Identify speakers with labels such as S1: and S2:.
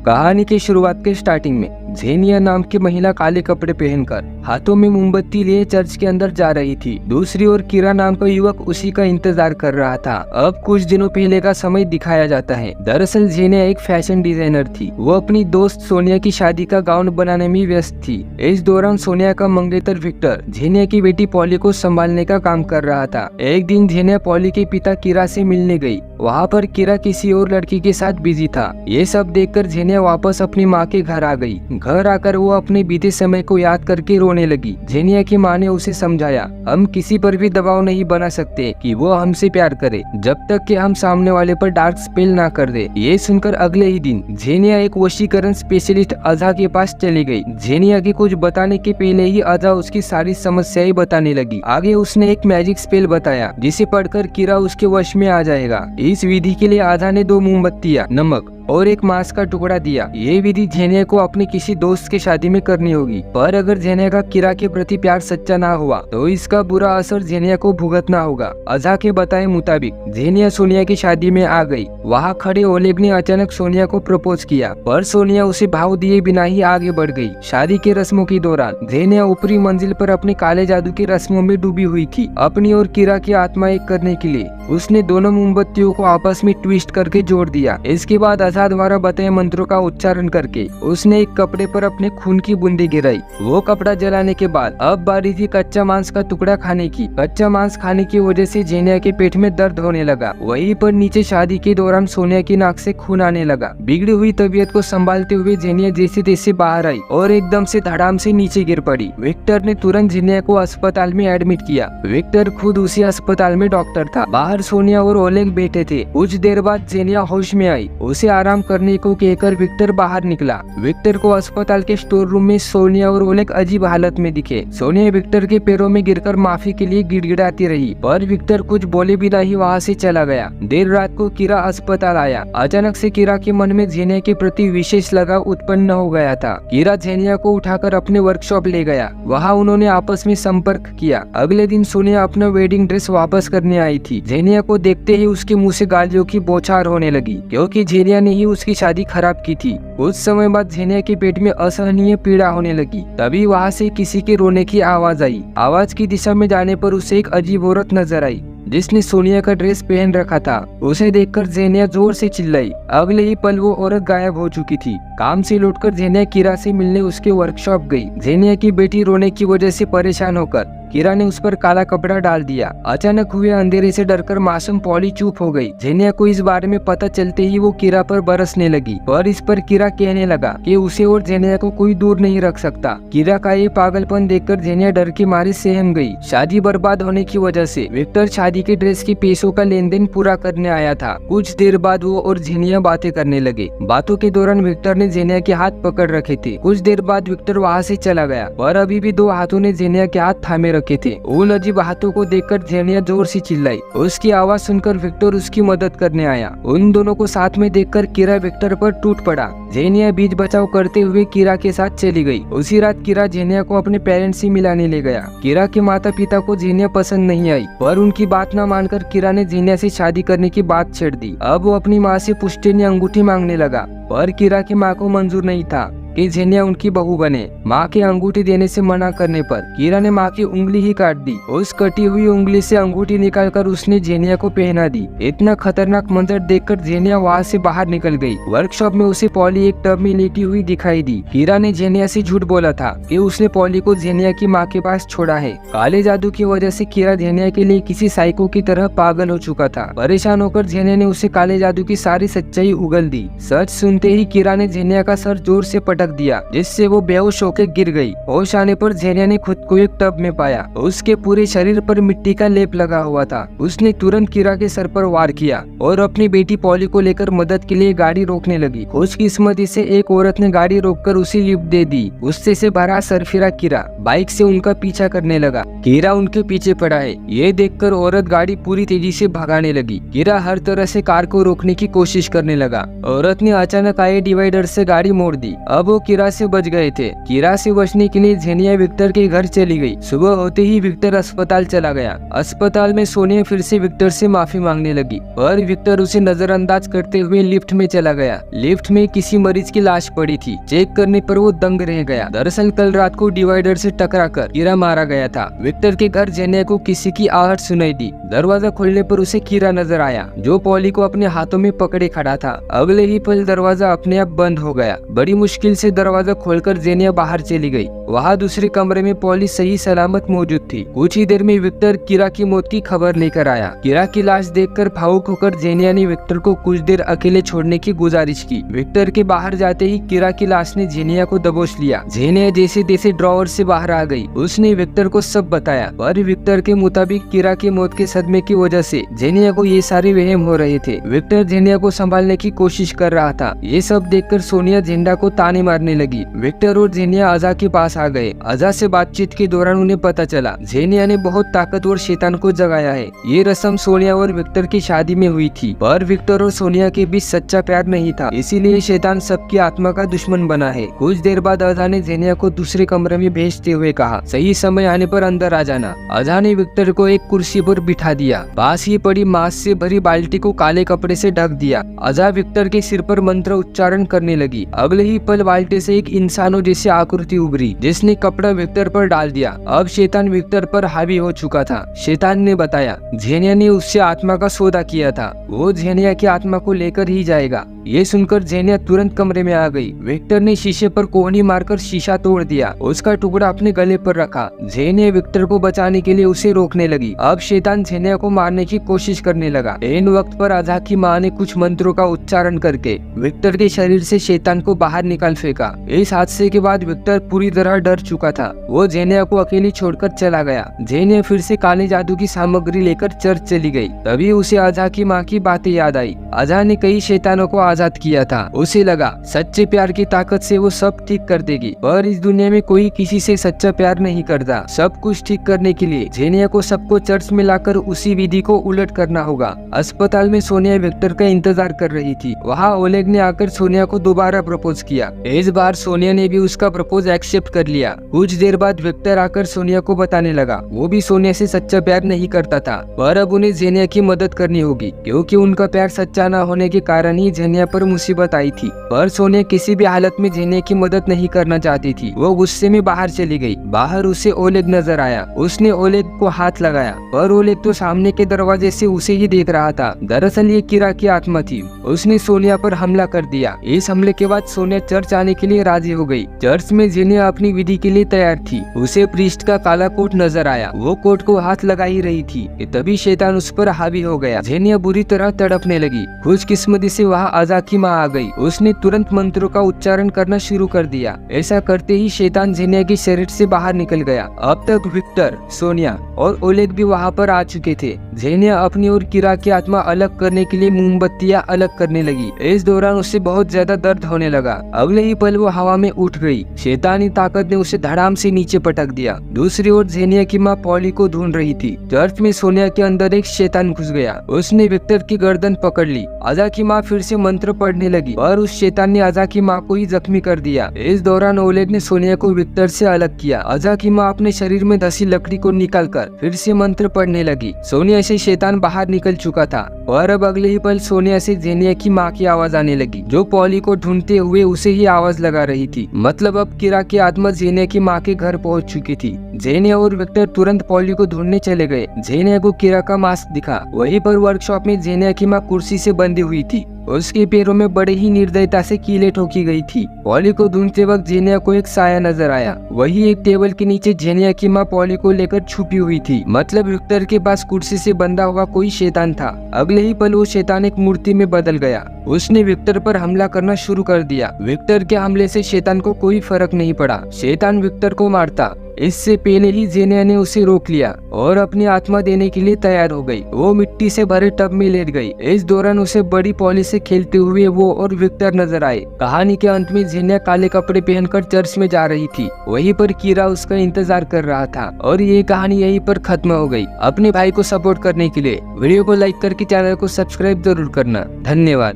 S1: कहानी की शुरुआत के स्टार्टिंग में जेनिया नाम की महिला काले कपड़े पहनकर हाथों में मोमबत्ती लिए चर्च के अंदर जा रही थी। दूसरी ओर किरा नाम का युवक उसी का इंतजार कर रहा था। अब कुछ दिनों पहले का समय दिखाया जाता है। दरअसल जेनिया एक फैशन डिजाइनर थी। वो अपनी दोस्त सोनिया की शादी का गाउन बनाने में व्यस्त थी। इस दौरान सोनिया का मंगेतर विक्टर जेनिया की बेटी पॉली को संभालने का काम कर रहा था। एक दिन जेनिया पॉली के पिता किरा से मिलने गई। वहाँ पर किरा किसी और लड़की के साथ बिजी था। ये सब देखकर जेनिया वापस अपनी माँ के घर आ गई। घर आकर वो अपने बीते समय को याद करके रोने लगी। जेनिया की माँ ने उसे समझाया, हम किसी पर भी दबाव नहीं बना सकते कि वो हमसे प्यार करे, जब तक कि हम सामने वाले पर डार्क स्पेल ना कर दे। ये सुनकर अगले ही दिन जेनिया एक वशीकरण स्पेशलिस्ट अजा के पास चली गई। जेनिया के कुछ बताने के पहले ही अजा उसकी सारी समस्याएं बताने लगी। आगे उसने एक मैजिक स्पेल बताया जिसे पढ़कर किरा उसके वश में आ जाएगा। इस विधि के लिए अजा ने 2 मोमबत्तियां, नमक और एक मांस का टुकड़ा दिया। ये विधि जेनिया को अपने किसी दोस्त की शादी में करनी होगी, पर अगर जेनिया का किरा के प्रति प्यार सच्चा ना हुआ तो इसका बुरा असर जेनिया को भुगतना होगा। अजा के बताए मुताबिक जेनिया सोनिया की शादी में आ गई। वहाँ खड़े ओलेग ने अचानक सोनिया को प्रपोज किया, पर सोनिया उसे भाव दिए बिना ही आगे बढ़ गई। शादी के रस्मों के दौरान जेनिया ऊपरी मंजिल पर अपने काले जादू की रस्मों में डूबी हुई थी। अपनी और किरा की आत्मा एक करने के लिए उसने दोनों मोमबत्तियों को आपस में ट्विस्ट करके जोड़ दिया। इसके बाद अजा द्वारा बताए मंत्रों का उच्चारण करके उसने एक कपड़े पर अपने खून की बूंदी गिराई। वो कपड़ा जलाने के बाद अब बारी थी कच्चा मांस का टुकड़ा खाने की। कच्चा मांस खाने की वजह से जेनिया के पेट में दर्द होने लगा। वहीं पर नीचे शादी के दौरान सोनिया की नाक से खून आने लगा। बिगड़ी हुई तबीयत को संभालते हुए जेनिया जैसे तैसे बाहर आई और एकदम से धड़ाम से नीचे गिर पड़ी। विक्टर ने तुरंत जेनिया को अस्पताल में एडमिट किया। विक्टर खुद उसी अस्पताल में डॉक्टर था। बाहर सोनिया और ओलेग बैठे थे। कुछ देर बाद जेनिया होश में आई। उसे आराम करने को कहकर विक्टर बाहर निकला। विक्टर को अस्पताल के स्टोर रूम में सोनिया और ओलेग अजीब हालत में दिखे। सोनिया विक्टर के पैरों में गिरकर माफी के लिए गिड़गिड़ाती रही, पर विक्टर कुछ बोले बिना ही वहाँ से चला गया। देर रात को किरा अस्पताल आया। अचानक से किरा के मन में जेनिया के प्रति विशेष लगाव उत्पन्न हो गया था। किरा जेनिया को उठाकर अपने वर्कशॉप ले गया। वहाँ उन्होंने आपस में संपर्क किया। अगले दिन सोनिया अपना वेडिंग ड्रेस वापस करने आई थी। जेनिया को देखते ही उसके मुंह से गालियों की बौछार होने लगी, क्योंकि जेनिया ने ही उसकी शादी खराब की थी। कुछ समय बाद जेनिया के पेट में असहनीय पीड़ा होने लगी। तभी वहाँ से किसी के रोने की आवाज आई। आवाज की दिशा में जाने पर उसे एक अजीब औरत नजर आई जिसने सोनिया का ड्रेस पहन रखा था। उसे देखकर जेनिया जोर से चिल्लाई। अगले ही पल वो औरत गायब हो चुकी थी। काम से लौटकर जेनिया किरा से मिलने उसके वर्कशॉप गई। जेनिया की बेटी रोने की वजह से परेशान होकर किरा ने उस पर काला कपड़ा डाल दिया। अचानक हुए अंधेरे से डरकर मासूम पॉली चुप हो गई। जेनिया को इस बारे में पता चलते ही वो किरा पर बरसने लगी, पर इस पर किरा कहने लगा कि उसे और जेनिया को कोई दूर नहीं रख सकता। किरा का ये पागलपन देखकर जेनिया डर के मारे सहम गई। शादी बर्बाद होने की वजह से विक्टर शादी के ड्रेस के पैसों का लेन देन पूरा करने आया था। कुछ देर बाद वो और जेनिया बातें करने लगे। बातों के दौरान विक्टर ने जेनिया के हाथ पकड़ रखे थे। कुछ देर बाद विक्टर वहाँ से चला गया, पर अभी भी 2 हाथों ने जेनिया के हाथ थामे रखे थे। उन अजीब हाथों को देखकर जेनिया जोर से चिल्लाई। उसकी आवाज सुनकर विक्टर उसकी मदद करने आया। उन दोनों को साथ में देखकर किरा विक्टर पर टूट पड़ा। जेनिया बीच बचाव करते हुए किरा के साथ चली गई। उसी रात किरा जेनिया को अपने पेरेंट्स से मिलाने ले गया। किरा के माता पिता को जेनिया पसंद नहीं आई, पर उनकी बात न मानकर किरा ने जेनिया से शादी करने की बात छेड़ दी। अब वो अपनी माँ से पुश्तैनी अंगूठी मांगने लगा, पर किरा की माँ को मंजूर नहीं था कि जेनिया उनकी बहू बने। माँ के अंगूठी देने से मना करने पर किरा ने माँ की उंगली ही काट दी। उस कटी हुई उंगली से अंगूठी निकालकर उसने जेनिया को पहना दी। इतना खतरनाक मंजर देखकर जेनिया वहाँ से बाहर निकल गई। वर्कशॉप में उसे पॉली एक टब में लेटी हुई दिखाई दी। किरा ने जेनिया से झूठ बोला था कि उसने पॉली को जेनिया की माँ के पास छोड़ा है। काले जादू की वजह से किरा जेनिया के लिए किसी साइको की तरह पागल हो चुका था। परेशान होकर जेनिया ने उसे काले जादू की सारी सच्चाई उगल दी। सच सुनते ही किरा ने जेनिया का सर जोर से पटक दिया, जिससे वो बेहोश होकर गिर गई। होश आने पर जेनिया ने खुद को एक टब में पाया। उसके पूरे शरीर पर मिट्टी का लेप लगा हुआ था। उसने तुरंत किरा के सर पर वार किया और अपनी बेटी पॉली को लेकर मदद के लिए गाड़ी रोकने लगी। खुशकिस्मती से एक औरत ने गाड़ी रोककर उसे लिफ्ट दे दी। गुस्से से भरा सरफिरा किरा बाइक से उनका पीछा करने लगा। किरा उनके पीछे पड़ा है। ये देखकर औरत गाड़ी पूरी तेजी से भगाने लगी। किरा हर तरह से कार को रोकने की कोशिश करने लगा। औरत ने अचानक आए डिवाइडर से गाड़ी मोड़ दी। अब वो किरा से बच गए थे। किरा से बचने के लिए जेनिया विक्टर के घर चली गई। सुबह होते ही विक्टर अस्पताल चला गया। अस्पताल में सोनिया फिर से विक्टर से माफी मांगने लगी, पर विक्टर उसे नजरअंदाज करते हुए लिफ्ट में चला गया। लिफ्ट में किसी मरीज की लाश पड़ी थी। चेक करने पर वो दंग रह गया। दरअसल कल रात को डिवाइडर से टकराकर किरा मारा गया था। विक्टर के घर जेनिया को किसी की आहट सुनाई दी। दरवाजा खोलने पर उसे किरा नजर आया, जो पॉली को अपने हाथों में पकड़े खड़ा था। अगले ही पल दरवाजा अपने आप बंद हो गया। बड़ी मुश्किल से दरवाजा खोलकर जेनिया बाहर चली गई। वहाँ दूसरे कमरे में पॉली सही सलामत मौजूद थी। कुछ ही देर में विक्टर किरा की मौत की खबर लेकर आया। किरा की लाश देखकर भावुक होकर जेनिया ने विक्टर को कुछ देर अकेले छोड़ने की गुजारिश की। विक्टर के बाहर जाते ही किरा की लाश ने जेनिया को दबोच लिया। जेनिया जैसे तैसे ड्रॉवर से बाहर आ गई। उसने विक्टर को सब बताया, पर विक्टर के मुताबिक किरा की मौत के सदमे की वजह से जेनिया को ये सारे वहम हो रहे थे। विक्टर जेनिया को संभालने की कोशिश कर रहा था। ये सब देखकर सोनिया जेंडा को ताने मारने लगी। विक्टर और जेनिया अजा के पास आ गए। अजा से बातचीत के दौरान उन्हें पता चला जेनिया ने बहुत ताकतवर शैतान को जगाया है। ये रस्म सोनिया और विक्टर की शादी में हुई थी, पर विक्टर और सोनिया के बीच सच्चा प्यार नहीं था, इसीलिए शैतान सबकी आत्मा का दुश्मन बना है। कुछ देर बाद अजा ने जेनिया को दूसरे कमरे में भेजते हुए कहा, सही समय आने पर अंदर आ जाना। अजा ने विक्टर को एक कुर्सी पर बिठा दिया। पास ही पड़ी मांस से भरी बाल्टी को काले कपड़े से ढक दिया। अजा विक्टर के सिर पर मंत्र उच्चारण करने लगी। अगले ही पल बाल्टी से एक इंसानों जैसी आकृति उभरी, जिसने कपड़ा विक्टर पर डाल दिया। अब शैतान विक्टर पर हावी हो चुका था। शैतान ने बताया जेनिया ने उससे आत्मा का सौदा किया था, वो जेनिया की आत्मा को लेकर ही जाएगा। ये सुनकर जेनिया तुरंत कमरे में आ गई। विक्टर ने शीशे पर कोहनी मारकर शीशा तोड़ दिया। उसका टुकड़ा अपने गले पर रखा। जेनिया विक्टर को बचाने के लिए उसे रोकने लगी। अब शैतान जेनिया को मारने की कोशिश करने लगा। इन वक्त पर अजा की माँ ने कुछ मंत्रों का उच्चारण करके विक्टर के शरीर से शैतान को बाहर निकाल फेंका। इस हादसे के बाद विक्टर पूरी तरह डर चुका था। वो जेनिया को अकेली छोड़कर चला गया। जेनिया फिर से काले जादू की सामग्री लेकर चर्च चली गई। तभी उसे अजा की माँ की बातें याद आई। अजा ने कई शैतानों को आजाद किया था। उसे लगा सच्चे प्यार की ताकत से वो सब ठीक कर देगी, पर इस दुनिया में कोई किसी से सच्चा प्यार नहीं करता। सब कुछ ठीक करने के लिए जेनिया को सबको चर्च में लाकर उसी विधि को उलट करना होगा। अस्पताल में सोनिया विक्टर का इंतजार कर रही थी। वहाँ ओलेग ने आकर सोनिया को दोबारा प्रपोज किया। इस बार सोनिया ने भी उसका प्रपोज एक्सेप्ट कर लिया। कुछ देर बाद विक्टर आकर सोनिया को बताने लगा वो भी सोनिया से सच्चा प्यार नहीं करता था, पर अब उन्हें जेनिया की मदद करनी होगी, क्योंकि उनका प्यार सच्चा न होने के कारण ही जेनिया पर मुसीबत आई थी। पर सोनिया किसी भी हालत में जेनिया की मदद नहीं करना चाहती थी। वो गुस्से में बाहर चली गई। बाहर उसे ओलेग नजर आया। उसने ओलेग को हाथ लगाया, पर ओलेग तो सामने के दरवाजे से उसे ही देख रहा था। दरअसल ये किरा की आत्मा थी। उसने सोनिया पर हमला कर दिया। इस हमले के बाद सोनिया चर्च आने के लिए राजी हो गई। चर्च में जेनिया अपनी विधि के लिए तैयार थी। उसे प्रीस्ट का काला कोट नजर आया। वो कोट को हाथ लगा ही रही थी, तभी शैतान उस पर हावी हो गया। जेनिया बुरी तरह तड़पने लगी। खुशकिस्मती से वहाँ अजा की माँ आ गई। उसने तुरंत मंत्रों का उच्चारण करना शुरू कर दिया। ऐसा करते ही शैतान जेनिया के शरीर से बाहर निकल गया। अब तक विक्टर, सोनिया और ओलेग भी वहाँ पर आ चुके थे। जेनिया अपनी और किरा की आत्मा अलग करने के लिए मोमबत्तियां अलग करने लगी। इस दौरान उसे बहुत ज्यादा दर्द होने लगा। अगले ही पल वो हवा में उठ गई। शैतानी ताकत ने उसे धड़ाम से नीचे पटक दिया। दूसरी ओर जेनिया की माँ पॉली को ढूंढ रही थी। चर्च में सोनिया के अंदर एक शैतान घुस गया। उसने विक्टर की गर्दन पकड़ ली। अजा की माँ फिर से मंत्र पढ़ने लगी, और उस शैतान ने अजा की माँ को ही जख्मी कर दिया। इस दौरान ओलेग ने सोनिया को विक्टर से अलग किया। अजा की माँ अपने शरीर में धसी लकड़ी को निकालकर फिर से मंत्र पढ़ने लगी। सोनिया से शैतान बाहर निकल चुका था, और अब अगले ही पल सोनिया से जेनिया की माँ की आवाज आने लगी, जो पॉली को ढूंढते हुए उसे ही आवाज लगा रही थी। मतलब अब किरा की आत्मा जेनिया की माँ के घर पहुँच चुकी थी। जेनिया और विक्टर तुरंत पॉली को ढूंढने चले गए। जेनिया को किरा का मास्क दिखा। वहीं पर वर्कशॉप में जेनिया की माँ कुर्सी से बंधी हुई थी। उसके पैरों में बड़े ही निर्दयता से कीलें ठोकी गई थी। पॉली को ढूंढते वक्त जेनिया को एक साया नजर आया। वही एक टेबल के नीचे जेनिया की माँ पॉली को लेकर छुपी हुई थी। मतलब विक्टर के पास कुर्सी से बंधा हुआ कोई शैतान था। अगले ही पल वो शैतान एक मूर्ति में बदल गया। उसने विक्टर पर हमला करना शुरू कर दिया। विक्टर के हमले से शैतान को कोई फर्क नहीं पड़ा। शैतान विक्टर को मारता। इससे पहले ही जेनिया ने उसे रोक लिया और अपनी आत्मा देने के लिए तैयार हो गई। वो मिट्टी से भरे टब में लेट गई। इस दौरान उसे बड़ी पॉली से खेलते हुए वो और विक्टर नजर आए। कहानी के अंत में जेनिया काले कपड़े पहनकर चर्च में जा रही थी। वहीं पर किरा उसका इंतजार कर रहा था। और ये कहानी यहीं पर खत्म हो गई। अपने भाई को सपोर्ट करने के लिए वीडियो को लाइक करके चैनल को सब्सक्राइब जरूर करना। धन्यवाद।